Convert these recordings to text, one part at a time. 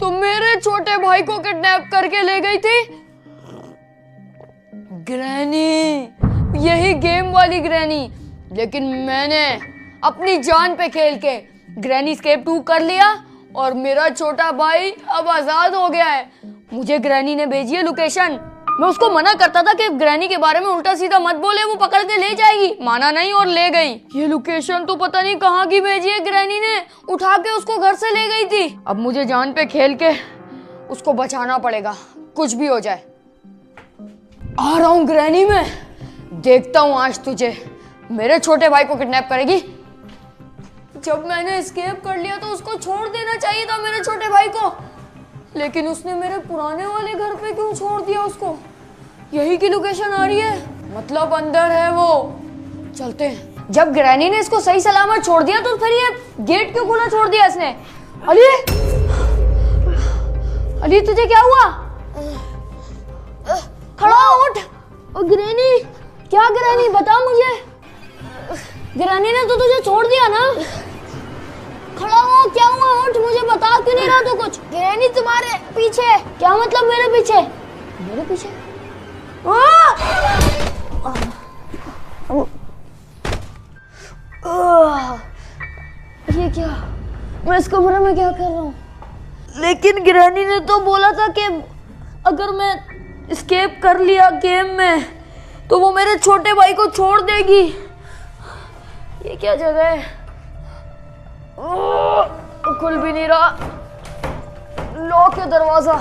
तो मेरे छोटे भाई को किडनैप करके ले गई थी ग्रैनी, यही गेम वाली ग्रैनी। लेकिन मैंने अपनी जान पे खेल के ग्रैनी एस्केप 2 कर लिया और मेरा छोटा भाई अब आजाद हो गया है। मुझे ग्रैनी ने भेजी है लोकेशन। मैं उसको मना करता था कि ग्रैनी के बारे में उल्टा सीधा मत बोले, वो पकड़ के ले जाएगी। माना नहीं और ले गई। ये लोकेशन तो पता नहीं कहाँ की भेजी है ग्रैनी ने, उठा के उसको घर से ले गई थी। अब मुझे जान पे खेल के उसको बचाना पड़ेगा, कुछ भी हो जाए। आ रहा हूँ ग्रैनी में, देखता हूँ आज तुझे। मेरे छोटे भाई को किडनैप करेगी। जब मैंने एस्केप कर लिया तो उसको छोड़ देना चाहिए था, मेरे छोटे भाई को। लेकिन उसने मेरे पुराने वाले घर पे क्यों छोड़ दिया उसको? यही की लोकेशन आ रही है, मतलब अंदर है वो। चलते हैं। जब ग्रैनी ने इसको सही सलामत छोड़ दिया तो फिर ये गेट क्यों खुला छोड़ दिया इसने? अली, अली तुझे क्या हुआ? खड़ा उठ। ग्रैनी, क्या ग्रैनी, बता मुझे। ग्रैनी ने तो तुझे छोड़ दिया ना? खड़ा हो, क्या हुआ? उठ, मुझे बता क्यों नहीं रहा तू कुछ? ग्रैनी तुम्हारे पीछे। क्या मतलब मेरे पीछे? मेरे पीछे? ये क्या? मैं इस कमरे में क्या कर रहा हूँ? लेकिन ग्रैनी ने तो बोला था कि अगर मैं एस्केप कर लिया गेम में तो वो मेरे छोटे भाई को छोड़ देगी। ये क्या जगह है? खुल भी नहीं रहा, लॉक है दरवाजा।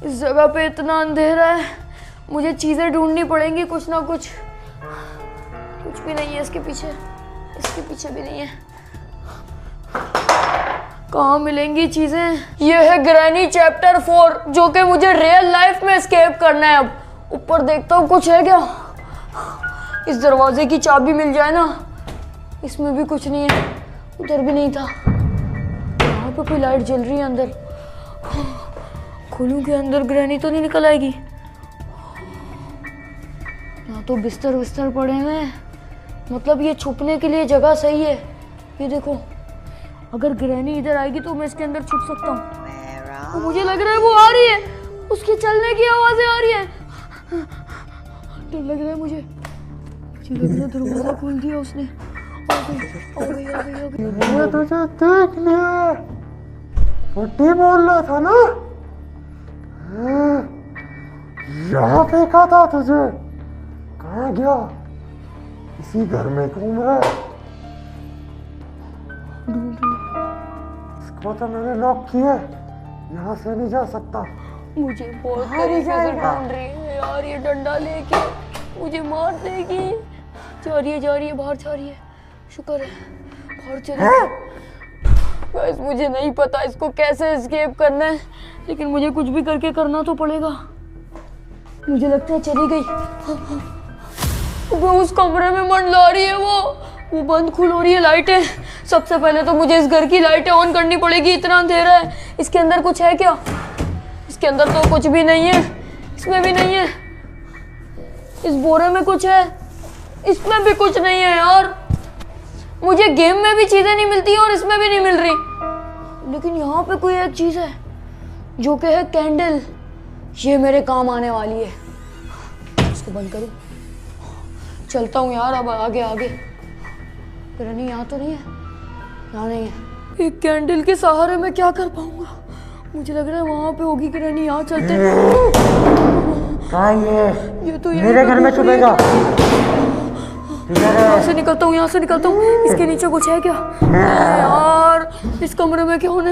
इस जगह पे इतना अंधेरा है, मुझे चीजें ढूंढनी पड़ेंगी कुछ ना कुछ। कुछ भी नहीं है इसके पीछे, इसके पीछे भी नहीं है। कहाँ मिलेंगी चीजें? ये है ग्रैनी चैप्टर 4, जो कि मुझे रियल लाइफ में एस्केप करना है। अब ऊपर देखता हूँ कुछ है क्या। इस दरवाजे की चाबी मिल जाए ना। इसमें भी कुछ नहीं है, उधर भी नहीं था। यहाँ पे कोई लाइट जल रही है अंदर। खोलूं के अंदर ग्रैनी तो नहीं निकल आएगी। यहाँ तो बिस्तर बिस्तर पड़े हैं, मतलब ये छुपने के लिए जगह सही है। ये देखो, अगर ग्रैनी इधर आएगी तो मैं इसके अंदर छुप सकता हूँ। तो मुझे लग रहा है वो आ रही है, उसके चलने की आवाजें आ रही है। डर लग रहा है मुझे लग रहा है दरवाजा खोल दिया उसने। तुझे देख लिया, फुट्टी बोल रहा था ना? यहाँ देखा था तुझे, कहाँ गया? इसी घर में घूम रहा है। इसको तो मैंने लॉक किया, यहाँ से नहीं जा सकता। मुझे बहुत तरीके से ढूंढ रही है यार, ये डंडा लेके मुझे मार देगी। जा रही है बाहर जा रही है। शुक्र है बाहर चली गई। बस मुझे नहीं पता इसको कैसे एस्केप करना है, लेकिन मुझे कुछ भी करके करना तो पड़ेगा। मुझे लगता है चली गई। वो उस कमरे में मंडला रही है, वो बंद खुल हो रही है लाइटें। सबसे पहले तो मुझे इस घर की लाइटें ऑन करनी पड़ेगी, इतना अंधेरा है। इसके अंदर कुछ है क्या? इसके अंदर तो कुछ भी नहीं है, इसमें भी नहीं है। इस बोरे में कुछ है, इसमें भी कुछ नहीं है यार। मुझे गेम में भी चीजें नहीं मिलती और इसमें भी नहीं मिल रही। लेकिन यहाँ पे कोई एक चीज है जो कि है कैंडल। ये मेरे काम आने वाली है। इसको बंद करूं, चलता हूँ यार। अब आगे आगे ग्रैनी यहाँ तो नहीं है, यहाँ नहीं है। एक कैंडल के सहारे मैं क्या कर पाऊंगा? मुझे लग रहा है वहां पे होगी ग्रैनी। यहाँ चलते हैं। कहाँ ये तो मेरे घर में छुपेगा। यहाँ से निकलता हूँ, यहाँ से निकलता हूँ। इसके नीचे कुछ है क्या? यार इस कमरे में क्या होने?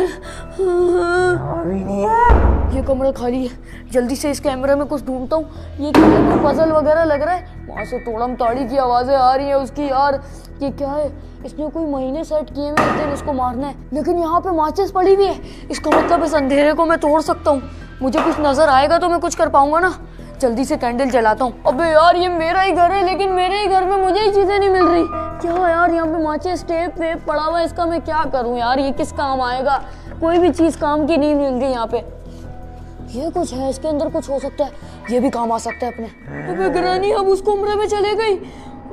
ये कमरा खाली है। जल्दी से इस कैमरे में कुछ ढूंढता हूँ। ये क्या है? पजल वगैरह लग रहा है। वहाँ से तोड़म ताड़ी की आवाजें आ रही है उसकी। यार ये क्या है? इसने कोई महीने सेट किए हुए हैं इसको मारना है। लेकिन यहाँ पे माचिस पड़ी हुई है। इसका मतलब इस अंधेरे को मैं तोड़ सकता हूँ। मुझे कुछ नजर आएगा तो मैं कुछ कर पाऊंगा ना। जल्दी से कैंडल जलाता हूँ। अबे यार ये मेरा ही घर है, लेकिन मेरे ही घर में मुझे ही चीजें नहीं मिल रही। क्या यार, यहाँ पे माचिस टेप वेप पड़ा हुआ है। इसका मैं क्या करूँ यार? ये किस काम आएगा? कोई भी चीज काम की नहीं मिल रही यहाँ पे। ये कुछ है, इसके अंदर कुछ हो सकता है। ये भी काम आ सकता है अपने। अबे ग्रैनी अब उस कमरे में चले गई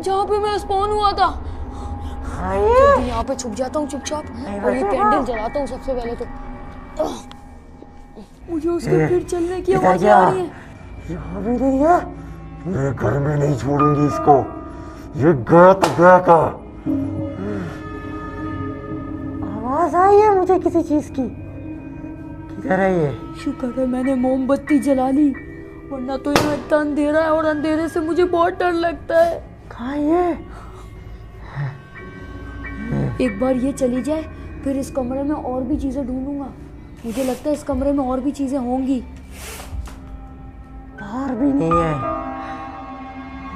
जहाँ पे मैं स्पॉन हुआ था। जल्दी यहाँ पे छुप जाता हूँ चुपचाप और ये कैंडल जलाता हूँ सबसे पहले तो। मुझे उसके फिर चलने की इधर आवाज़ क्या? आ रही है। यहाँ भी नहीं है। मैं घर में नहीं छोड़ूंगी इसको। ये गया तो गया का। आवाज आई है मुझे किसी चीज की। किधर है ये? शुक्र है मैंने मोमबत्ती जला ली, वरना तो यहाँ इतना अंधेरा है और अंधेरे से मुझे बहुत डर लगता है। कहाँ है ये? एक बार ये चली जाए फिर इस कमरे में और भी चीजें ढूंढूंगा। मुझे लगता है इस कमरे में और भी चीजें होंगी। बाहर भी नहीं है।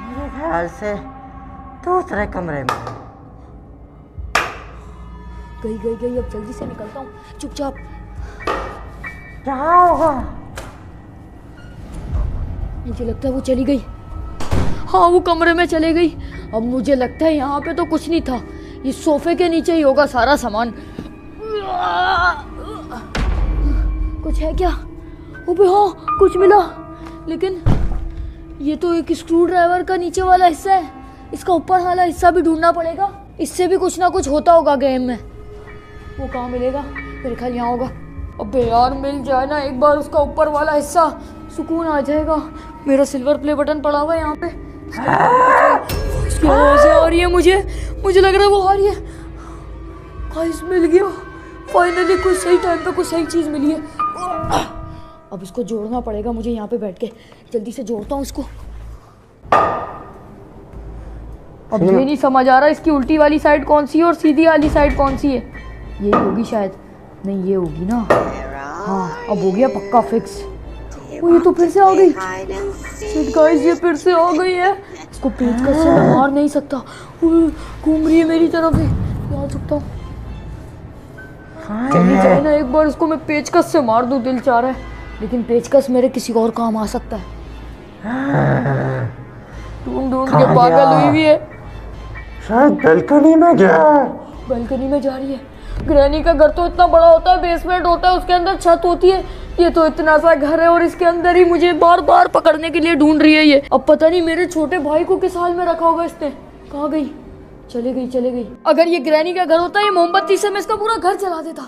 मेरे ख्याल से दूसरे कमरे में है। गई अब जल्दी से निकलता हूँ चुपचाप। क्या होगा? मुझे लगता है वो चली गई। हाँ वो कमरे में चले गई। अब मुझे लगता है यहाँ पे तो कुछ नहीं था, ये सोफे के नीचे ही होगा सारा सामान। कुछ है क्या? अबे हाँ कुछ मिला, लेकिन ये तो एक स्क्रू ड्राइवर का नीचे वाला हिस्सा है। इसका ऊपर वाला हिस्सा भी ढूंढना पड़ेगा। इससे भी कुछ ना कुछ होता होगा गेम में। वो कहाँ मिलेगा? मेरे ख्याल यहाँ होगा। अबे यार मिल जाए ना एक बार उसका ऊपर वाला हिस्सा, सुकून आ जाएगा। मेरा सिल्वर प्ले बटन पड़ा हुआ है यहाँ पे। इसकी आवाज़ें आ रही है, मुझे लग रहा है वो आ रही है। गाइस मिल गया फाइनली, कुछ सही टाइम पे कुछ सही चीज़ मिली है। अब इसको जोड़ना पड़ेगा मुझे यहाँ पे बैठ के। जल्दी से जोड़ता हूँ इसको। अब ये नहीं समझ आ रहा इसकी उल्टी वाली साइड कौन सी है और सीधी वाली साइड कौन सी है। यही होगी शायद। नहीं ये होगी ना। हाँ अब हो गया पक्का फिक्स। वो ये तो फिर से आ गई। शिट गाइस ये फिर से आ गई है। इसको पेचकस से मैं मार नहीं सकता, घूम रही है मेरी तरफ ही। मार सकता हूँ। चलिए जाए ना एक बार इसको मैं पेचकस से मार दूं, दिल चाह रहा है, लेकिन पेचकस मेरे किसी और काम आ सकता है। ढूंढ के पागल हुई भी है। शायद बालकनी में गया। बालकनी में जा रही है। ग्रैनी का घर तो इतना बड़ा होता है, बेसमेंट होता है, उसके अंदर छत होती है। ये तो इतना सा घर है और इसके अंदर ही मुझे बार बार पकड़ने के लिए ढूंढ रही है ये। अब पता नहीं मेरे छोटे भाई को किस हाल में रखा होगा इसने। कहाँ गई? चले गई। अगर ये ग्रैनी का घर होता है, ये मोमबत्ती से मैं इसका पूरा घर जला देता।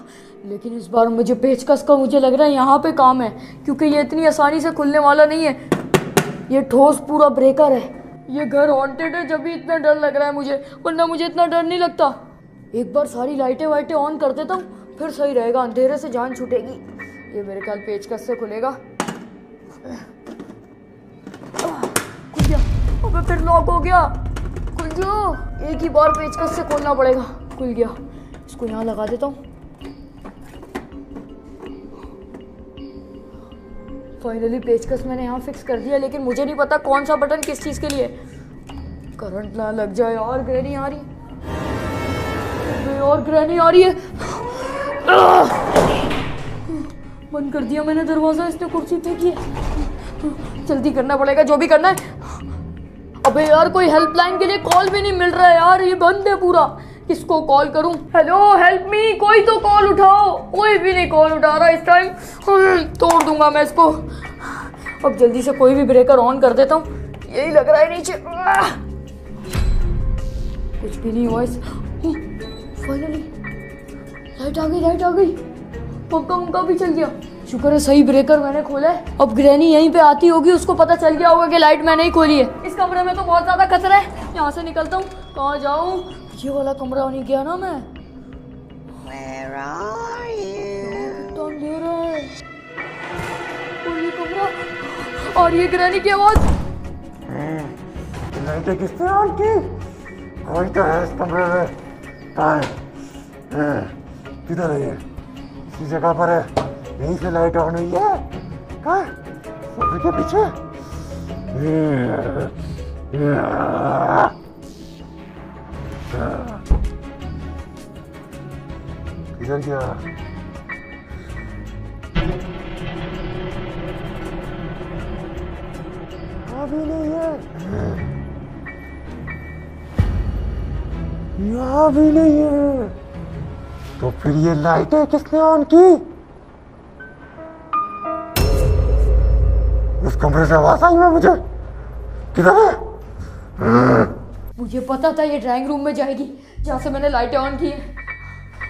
लेकिन इस बार मुझे पेचकस का मुझे लग रहा है यहाँ पे काम है, क्योंकि ये इतनी आसानी से खुलने वाला नहीं है। ये ठोस पूरा ब्रेकर है। ये घर हॉन्टेड है, जब भी इतना डर लग रहा है मुझे, वरना मुझे इतना डर नहीं लगता। एक बार सारी लाइटें वाइटें ऑन कर देता हूँ, फिर सही रहेगा, अंधेरे से जान छूटेगी। ये मेरे ख्याल पेचकस से खुलेगा। खुल गया। अबे फिर लॉक हो गया। खुल जाओ। एक ही बार पेचकस से खोलना पड़ेगा। खुल गया। इसको यहाँ लगा देता हूँ। फाइनली पेचकस मैंने यहाँ फिक्स कर दिया, लेकिन मुझे नहीं पता कौन सा बटन किस चीज़ के लिए। करंट ना लग जाए यार। ग्रैनी आ रही है और ग्रैनी आ रही है। बंद कर दिया मैंने दरवाजा, इसने कुर्सी फेंकी है। जल्दी करना पड़ेगा जो भी करना है। अबे यार कोई हेल्पलाइन के लिए कॉल भी नहीं मिल रहा है यार, ये बंद है पूरा। किसको कॉल करूं? हेलो हेल्प मी, कोई तो कॉल उठाओ। कोई भी नहीं कॉल उठा रहा इस टाइम। तोड़ दूंगा मैं इसको। अब जल्दी से कोई भी ब्रेकर ऑन कर देता हूँ। यही लग रहा है नीचे। कुछ भी नहीं हुआ। फाइनली लाइट आ गई। पंखा भी चल गया। शुक्र है सही ब्रेकर मैंने खोला है। अब ग्रैनी यहीं पे आती होगी, उसको पता चल गया होगा कि लाइट मैंने ही खोली है। इस कमरे में तो बहुत ज्यादा खतरा है। यहाँ से निकलता हूँ। कहाँ जाऊँ? ये वाला कमरा नहीं गया ना मैं। Where are you? तो अंधेरा है। और ये कमरा और ये ग्रैनी की आवाज। लाइटें किसने ऑन की? कोई तो है इस कमरे में। कहाँ है? किधर है ये? इसी जगह पर है। यहीं से लाइट ऑन हुई है। कहाँ? सोफे के पीछे। किधर गया? अभी नहीं है। यहाँ भी नहीं है। तो फिर ये लाइटें किसने ऑन की? इस कमरे से आवाज आई है मुझे। किधर है? मुझे पता था ये ड्राइंग रूम में जाएगी, जहाँ से मैंने लाइटें ऑन की है।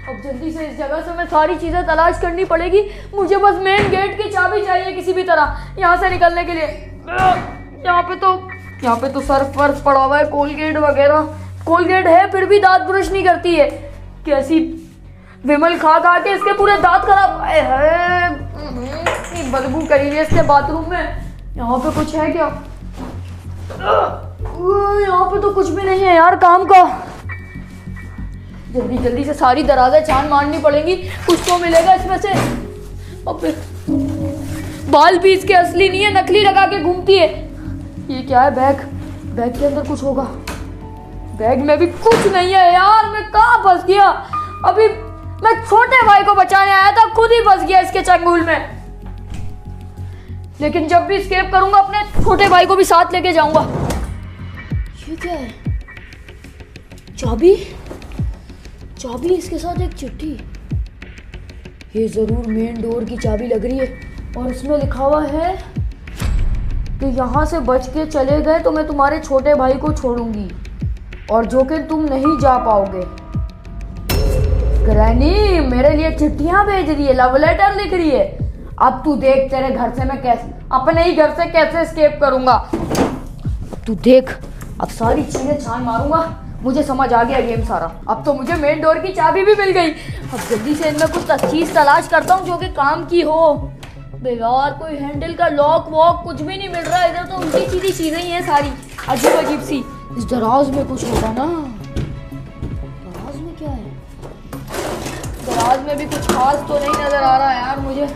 अब जल्दी से इस जगह से मैं सारी चीजें तलाश करनी पड़ेगी। मुझे बस मेन गेट की चाबी चाहिए किसी भी तरह यहाँ से निकलने के लिए। यहाँ पे तो सर्फ वर्फ पड़ा हुआ है, कोलगेट वगैरह। कोलगेट है फिर भी दांत ब्रश नहीं करती है। कैसी विमल खा खा के इसके पूरे दांत खराब है। इतनी बदबू करी है इसके बाथरूम में। यहाँ पे कुछ है क्या? यहाँ पे तो कुछ भी नहीं है यार काम का। जल्दी जल्दी से सारी दराज़ें छान मारनी पड़ेंगी, कुछ तो मिलेगा इसमें से। अबे बाल भी इसके असली नहीं है, नकली लगा के घूमती है। ये क्या है? बैग के अंदर कुछ होगा। बैग में भी कुछ नहीं है यार, मैं कहाँ फंस गया? अभी मैं छोटे भाई को बचाने आया था, खुद ही फंस गया इसके चंगुल में। लेकिन जब भी एस्केप करूंगा अपने छोटे भाई को भी साथ लेके जाऊंगा। ये क्या है? चाबी इसके साथ एक चिट्ठी। ये जरूर मेन डोर की चाबी लग रही है और इसमें लिखा हुआ है कि यहाँ से बच के चले गए तो मैं तुम्हारे छोटे भाई को छोड़ूंगी और जो कि तुम नहीं जा पाओगे। ग्रैनी मेरे लिए चिट्ठियां भेज रही है, लव लेटर लिख रही है। अब तू देख तेरे घर से मैं कैसे, अपने ही घर से कैसे एस्केप करूंगा। तू देख, अब सारी चीजें छान मारूंगा। मुझे समझ आ गया गेम सारा। अब तो मुझे मेन डोर की चाबी भी मिल गई। अब जल्दी से इनमें कुछ चीज तलाश करता हूँ जो कि काम की हो। बेकार कोई हैंडल का लॉक वॉक कुछ भी नहीं मिल रहा। इधर तो उल्टी सीधी चीजें ही हैं सारी, अजीब अजीब सी। इस दराज में कुछ होगा ना। दराज में क्या है? दराज में भी कुछ खास तो नहीं नजर आ रहा है यार मुझे।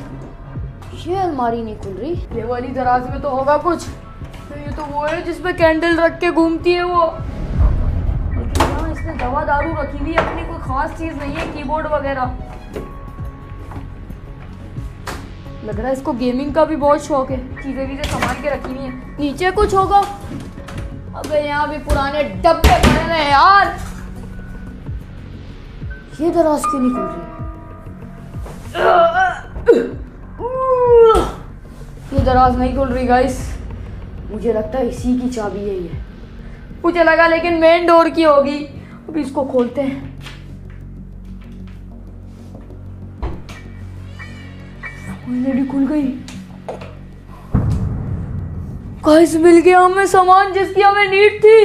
ये अलमारी नहीं खुल रही। ये वाली दराज में तो होगा कुछ। ये तो वो है जिसमें कैंडल रख के घूमती है वो। लेकिन यहाँ इसमें दवा दारू रखी हुई है, अपनी कोई खास चीज नहीं है, कीबोर्ड वगैरह। लग रहा है इसको गेमिंग का भी बहुत शौक है, चीजें संभाल के रखी हुई है। नीचे कुछ होगा। अबे यहाँ भी पुराने डब्बे पड़े हैं यार। ये दराज क्यों नहीं खुल रही? ये दराज नहीं खुल रही गाइस। मुझे लगता है इसी की चाबी है ये। मुझे लगा लेकिन मेन डोर की होगी। अभी इसको खोलते हैं। फाइनली खुल गई। गाइस मिल गया हमें सामान जिसकी हमें नीड थी।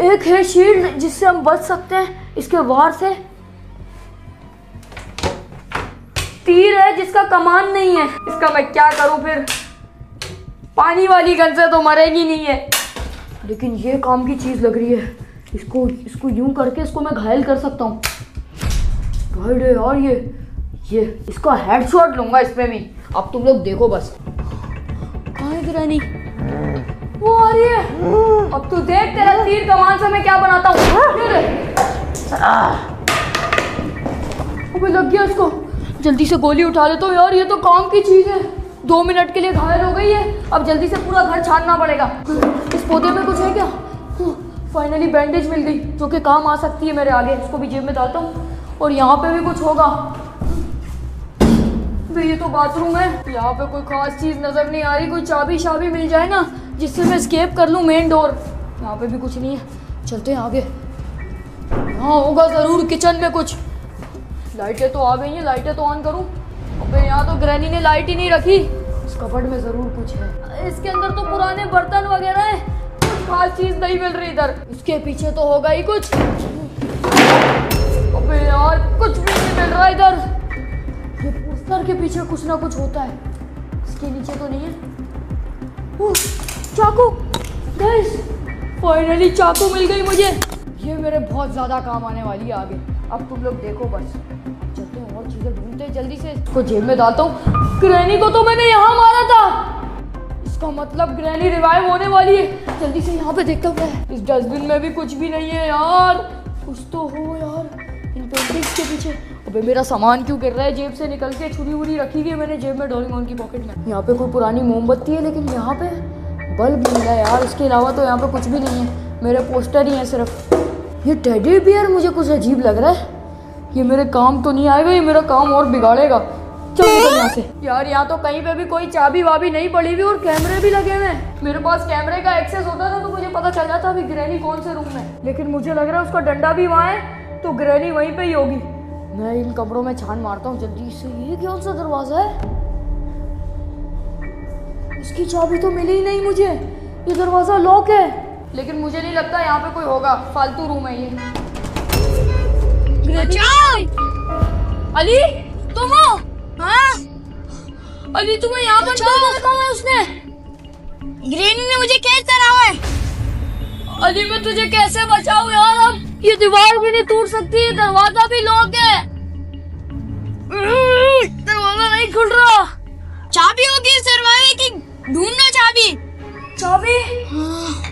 एक है शील्ड जिससे हम बच सकते हैं इसके वार से। तीर है जिसका कमान नहीं है। इसका मैं क्या करूं फिर? पानी वाली गन से तो मरेगी नहीं है, लेकिन ये काम की चीज लग रही है। इसको यूं करके इसको मैं घायल कर सकता हूँ। गाइड है यार ये इसका हेडशॉट लूंगा इसमें भी। अब तुम लोग देखो बस। कहाँ है ग्रैनी? वो आ रही है। अब तू देख तेरा तीर कमान से मैं क्या बनाता हूँ। अबे लग गया इसको। जल्दी से गोली उठा लेता हूँ यार, ये तो काम की चीज है। 2 मिनट के लिए घायल हो गई है। अब जल्दी से पूरा घर छानना पड़ेगा। इस पौधे में कुछ है क्या? फाइनली बैंडेज मिल गई जो कि काम आ सकती है मेरे आगे। इसको भी जेब में डालता हूँ। और यहाँ पे भी कुछ होगा। ये तो बाथरूम है। यहाँ पे कोई खास चीज नजर नहीं आ रही। कोई चाबी शाबी मिल जाए ना जिससे मैं एस्केप कर लूँ मेन डोर। यहाँ पे भी कुछ नहीं है। चलते हैं आगे। यहाँ होगा जरूर किचन में कुछ। लाइटें तो आ गई हैं, लाइटें तो ऑन करूँ। अबे यहाँ तो ग्रैनी ने लाइट ही नहीं रखी। इस कपबोर्ड में जरूर कुछ है। इसके अंदर तो पुराने बर्तन वगैरह है। कुछ खास चीज नहीं मिल रही इधर। इसके पीछे तो होगा ही कुछ। अबे यार कुछ भी नहीं मिल रहा इधर। ये पोस्टर के पीछे कुछ ना कुछ होता है। इसके नीचे तो नहीं है। चाकू। गाइस फाइनली चाकू मिल गई मुझे। ये मेरे बहुत ज्यादा काम आने वाली है आगे। अब तुम लोग देखो बस। चलते हैं और चीजें ढूंढते हैं। जल्दी से इसको जेब में डालता हूँ। ग्रैनी को तो मैंने यहाँ मारा था। इसका मतलब ग्रैनी रिवाइव होने वाली है। जल्दी से यहाँ पे देखता हूँ। इस डस्टबिन में भी कुछ भी नहीं है यार। कुछ तो हो यार इन पेंटिंग्स के पीछे। अबे मेरा सामान क्यों गिर रहा है? जेब से निकल के छुरी वुरी रखी हुई है मैंने जेब में, डोरेमोन की पॉकेट में। यहाँ पे कोई पुरानी मोमबत्ती है लेकिन यहाँ पे बल्ब मिल रहा है यार। इसके अलावा तो यहाँ पे कुछ भी नहीं है। मेरे पोस्टर ही हैं सिर्फ। ये टेडी बियर मुझे कुछ अजीब लग रहा है। ये मेरे काम तो नहीं आएगा, ये मेरा काम और बिगाड़ेगा। चलो यहाँ से। यार यहाँ तो कहीं पे भी कोई चाबी वाबी नहीं पड़ी हुई और कैमरे भी लगे हुए हैं। मेरे पास कैमरे का एक्सेस होता था तो मुझे पता चल जाता अभी ग्रैनी कौन से रूम में। लेकिन मुझे लग रहा है उसका डंडा भी वहाँ है तो ग्रैनी वहीं पे ही होगी। मैं इन कमरों में छान मारता हूँ जल्दी से। ये कौन सा दरवाजा है? इसकी चाबी तो मिली ही नहीं मुझे। ये दरवाजा लॉक है, लेकिन मुझे नहीं लगता यहाँ पे कोई होगा। फालतू रूम है ये। अली तुम हो? हाँ अली तुम्हें यहाँ पर क्यों रखा हुआ है उसने? ग्रैनी ने मुझे कैद करा हुआ है। अली मैं तुझे कैसे बचाऊं यार? अब ये दीवार भी नहीं टूट सकती, दरवाजा भी लॉक है। दरवाजा नहीं खुल रहा। चाबी होगी इस दरवाजे की, ढूंढना चाबी। चाबी?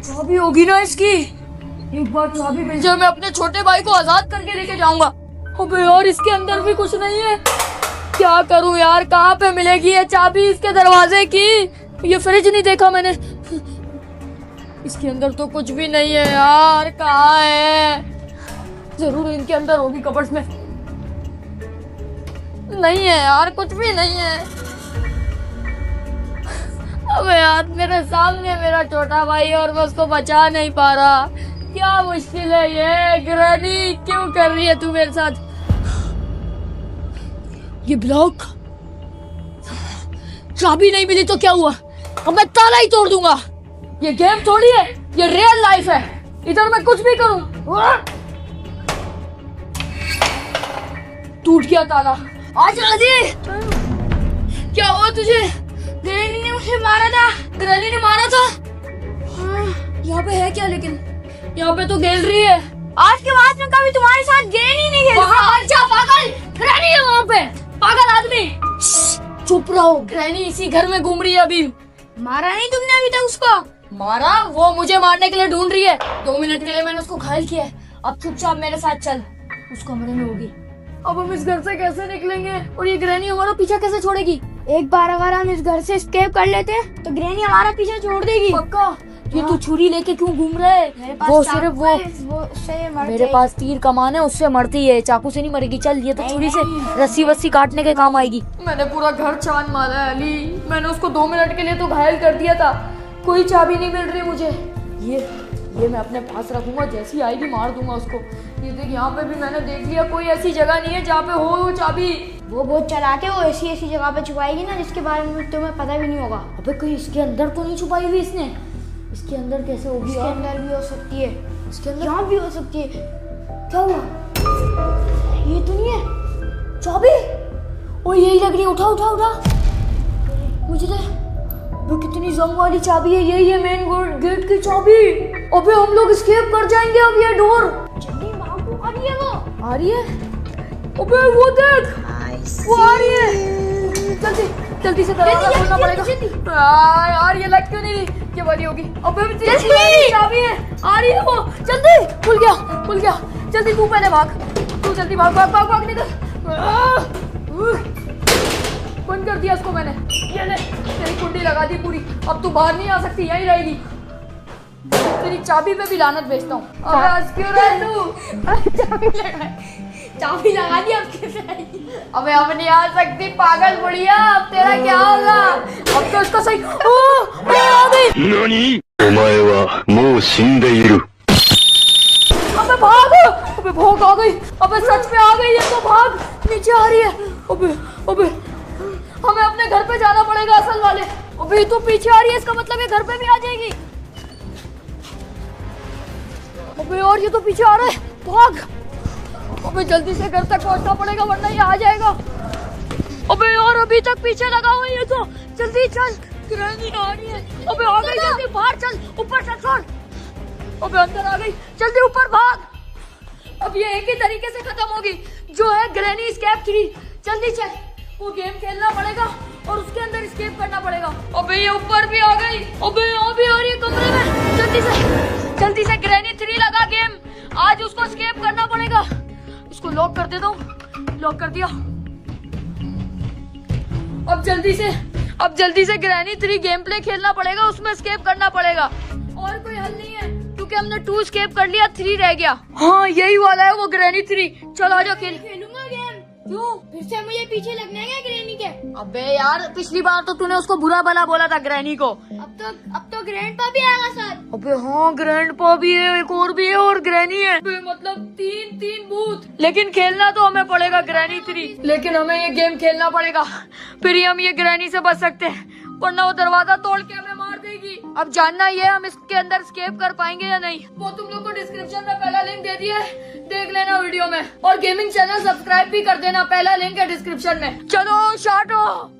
चाबी होगी ना इसकी। एक बार चाबी मिल जाए, मैं अपने छोटे भाई को आजाद करके लेके जाऊंगा। अबे यार इसके अंदर भी कुछ नहीं है। क्या करूं यार, कहाँ पे मिलेगी ये चाबी इसके दरवाजे की? ये फ्रिज नहीं देखा मैंने। इसके अंदर तो कुछ भी नहीं है यार। कहाँ है? जरूर इनके अंदर होगी, कबर्ड्स में। नहीं है यार, कुछ भी नहीं है। अबे यार मेरे सामने मेरा छोटा भाई और मैं उसको बचा नहीं पा रहा। क्या मुश्किल है ये। ग्रैनी क्यों कर रही है तू मेरे साथ? ये ब्लॉक, चाबी नहीं मिली तो क्या हुआ? अब मैं ताला ही तोड़ दूंगा। ये गेम थोड़ी है, ये रियल लाइफ है। इधर मैं कुछ भी करूं। टूट गया ताला। आज अजी क्या हुआ तुझे? ग्रैनी ने मुझे मारा था। ग्रैनी ने मारा था? यहाँ पे है क्या? लेकिन यहाँ पे तो गैलरी है। आज के बाद में कभी तुम्हारे साथ ग्रैनी नहीं खेलूंगा। वहाँ अच्छा पागल, ग्रैनी है वहाँ पे। पागल आदमी, चुप रहो। ग्रैनी इसी घर में घूम रही है अभी। मारा नहीं तुमने अभी तक उसको? मारा? वो मुझे मारने के लिए ढूंढ रही है। 2 मिनट के लिए मैंने उसको घायल किया है। अब चुपचाप मेरे साथ चल, उस कमरे में होगी। अब हम इस घर से कैसे निकलेंगे? और ये ग्रैनी हमारा पीछा कैसे छोड़ेगी? एक बार अगर हम इस घर से एस्केप कर लेते हैं तो ग्रैनी हमारा पीछे छोड़ देगी। पक्का? ये तू छुरी लेके क्यों घूम रहा है? वो सिर्फ वो मेरे पास तीर कमान है, उससे मरती है, चाकू से नहीं मरेगी। चल ये तो छुरी से रस्सी वस्सी काटने के काम आएगी। मैंने पूरा घर छान मारा है अली। मैंने उसको 2 मिनट के लिए तो घायल कर दिया था। कोई चाबी नहीं मिल रही मुझे। ये मैं अपने पास रखूंगा, जैसी आएगी मार दूंगा उसको। ये देख, यहाँ पे भी मैंने देख लिया, कोई ऐसी जगह नहीं है जहाँ पे हो वो चाबी। वो बहुत चलाके वो ऐसी जगह पे छुपाएगी ना जिसके बारे में तुम्हें पता भी नहीं होगा। अबे कहीं इसके अंदर तो नहीं छुपाई हुई इसने? इसके अंदर कैसे होगी? इसके अंदर भी हो सकती है, इसके अंदर यहाँ भी हो सकती है। क्या हुआ? ये तो नहीं है चाबी। ओ यही लग रही है। उठा उठा उठा। मुझे दे। वो कितनी जंग वाली चाबी है। यही है मेन गेट की चाबी। अबे हम लोग एस्केप कर जाएंगे अब। ये डोर जल्दी भागो। आ रही है वो। आ रही है? अबे वो देख, वो आ रही है। जल्दी जल्दी से दरवाजा खोलना पड़ेगा। यार ये लग क्यों नहीं रही? ये वाली होगी। अबे चाबी है। आ रही है वो। जल्दी। खुल गया। जल्दी तू पहले भाग। तू जल्दी भाग भाग भाग भाग निकल। बंद कर दिया इसको मैंने। ये ले, तेरी कुंडी लगा दी पूरी। अब तू बाहर नहीं आ सकती, यहीं रहेगी। तेरी चाबी पे भी लानत भेजता हूँ। अब क्यों रहे तू? चाबी लगा दी। अब कैसे आएगी? अबे अब नहीं आ सकती पागल बुढ़िया। अब तेरा क्या होगा? अब तो इसका सही। आ गई। 何？お前はもう死んでいる。 अबे भाग। अबे भौंक आ गई। अबे सच में आ गई है तो भाग। नीचे आ रही है। अबे हमें अपने घर पे जाना पड़ेगा असल वाले। अबे तो पीछे आ रही है, इसका मतलब ये घर पे भी आ जाएगी। अबे और ये तो पीछे आ रहा है। भाग। अबे जल्दी से घर तक पहुंचना पड़ेगा वरना ये आ जाएगा। अबे और अभी तक पीछे लगा हुआ है ये तो। जल्दी चल, ग्रैनी आ रही है। अबे आ गई, जल्दी बाहर चल। ऊपर चल छोड़। अबे अंदर आ गई, जल्दी ऊपर भाग। अब ये एक ही तरीके से खत्म होगी, जो है ग्रैनी एस्केप 3। जल्दी चल, वो गेम खेलना पड़ेगा और उसके अंदर एस्केप करना पड़ेगा। अबे ये ऊपर भी आ गई। अबे यहाँ भी आ रही है कमरे में। जल्दी से ग्रैनी 3 लगा गेम। आज उसको एस्केप करना पड़ेगा। इसको लॉक कर देता हूँ। लॉक कर दिया। अब जल्दी से ग्रैनी 3 गेम प्ले खेलना पड़ेगा, उसमें एस्केप करना पड़ेगा। और कोई हल नहीं है क्योंकि हमने 2 एस्केप कर लिया, 3 रह गया। हाँ यही वाला है वो ग्रैनी 3। चल आ जाओ खेलूंगा गेम। क्यों? फिर से मुझे पीछे लगना है क्या ग्रैनी के? अबे यार पिछली बार तो तूने उसको बुरा भला बोला था ग्रैनी को। अब तो ग्रैंडपा भी आएगा साथ। अबे हाँ ग्रैंडपा भी है, एक और भी है और ग्रैनी है। मतलब तीन भूत। लेकिन खेलना तो हमें पड़ेगा ग्रैनी 3। लेकिन हमें ये गेम खेलना पड़ेगा, फिर ही हम ये ग्रैनी से बच सकते हैं, वरना वो दरवाजा तोड़ के हमें मार देगी। अब जानना ये हम इसके अंदर स्केप कर पाएंगे या नहीं, वो तुम लोग को डिस्क्रिप्शन में पहला लिंक दे दिया है, देख लेना वीडियो में। और गेमिंग चैनल सब्सक्राइब भी कर देना, पहला लिंक है डिस्क्रिप्शन में। चलो स्टार्ट हो।